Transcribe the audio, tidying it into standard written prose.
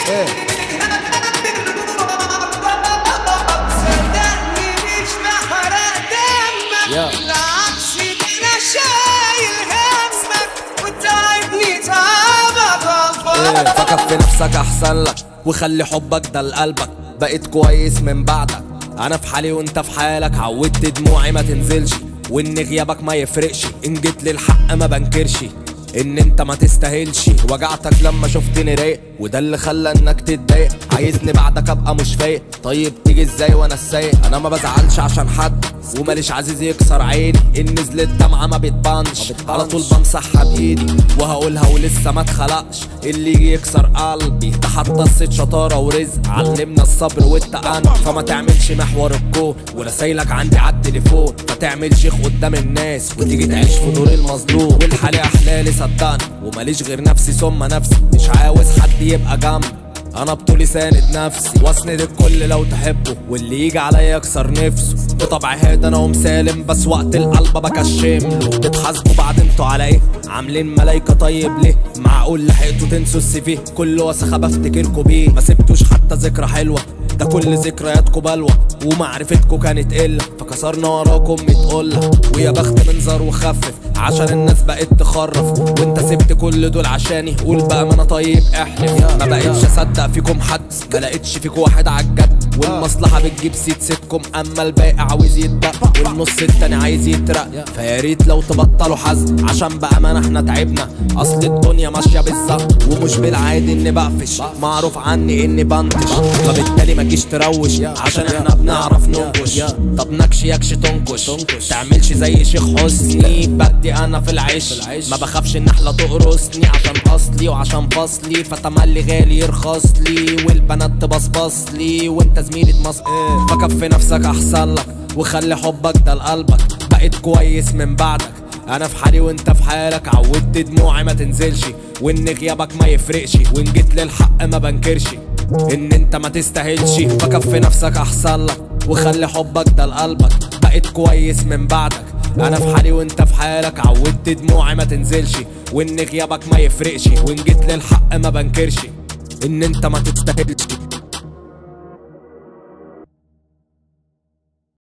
ايه صدقني مش بحرق دمك، يا بالعكس انا شايل همك وتعبني تعبك ايه فكر في نفسك احسن لك وخلي حبك ده لقلبك. بقيت كويس من بعدك، انا في حالي وانت في حالك. عودت دموعي ما تنزلش وان غيابك ما يفرقش. ان جيت للحق ما بنكرش ان انت ما تستاهلش. وجعتك لما شفتني رايق وده اللي خلى انك تتضايق. عايزني بعدك ابقى مش فايق، طيب تيجي ازاي وانا السايق؟ انا ما بزعلش عشان حد وماليش عزيز يكسر عيني. ان نزلت دمعه ما بتبانش، على طول بمسحها بايدي وهقولها ولسه ما اتخلقش. اللي يجي يكسر قلبي ده حتى الصيت شطاره ورزق. علمنا الصبر والتأني، فما تعملش محور الكون ورسايلك عندي على التليفون. فتعمل شيخ قدام الناس وتيجي تعيش في دور المظلوم. والحالي احلالي صدقني وماليش غير نفسي ثم نفسي. مش عاوز حد يبقى جنبي، انا بطولي ساند نفسي واسند الكل لو تحبه. واللي يجي عليا يكسر نفسه. بطبع هاد انا ومسالم، بس وقت القلب بكشمله. بتحاسبوا بعد انتوا على ايه؟ عاملين ملايكه طيب ليه؟ معقول لحقتوا تنسوا السي كل وسخه بفتكركوا بيه. ما سبتوش حتى ذكرى حلوه، ده كل ذكرياتكوا بلوى ومعرفتكوا كانت قله. فكسرنا وراكم 100 قله، ويا بخت منظر وخفف عشان الناس بقت تخرف. وانت سبت كل دول عشاني، قول بقى ما انا طيب احلف. ما بقتش اصدق فيكم حد، ما لقيتش فيكم واحد عالجد. والمصلحه بتجيب سيتكم، اما الباقي عاوز يتبق والنص التاني عايز يترق. فياريت لو تبطلوا حزن عشان بامانه احنا تعبنا. اصل الدنيا ماشيه بالظبط ومش بالعادي اني بقفش. معروف عني اني بنطش، فبالتالي ما تجيش تروش عشان احنا بنعرف ننكش. طب نكش يكش تنكش، تعملش زي شيخ حسني. بدي انا في العيش، ما بخافش النحله تقرصني. عشان اصلي وعشان فصلي، فتملي غالي يرخص لي والبنات تبصبص لي وانت زميلي تمص. فكفي نفسك احسن لك وخلي حبك ده لقلبك. بقيت كويس من بعدك، انا في حالي وانت في حالك. عودت دموعي ما تنزلش وان غيابك ما يفرقش. وان جيت للحق ما بنكرش ان انت ما تستاهلش. فكفي نفسك احسن لك وخلي حبك ده لقلبك. بقيت كويس من بعدك، انا في حالي وانت في حالك. عودت دموعي ما تنزلش وان غيابك ما يفرقش. وان جيت للحق ما بنكرش ان انت ما تستاهلش.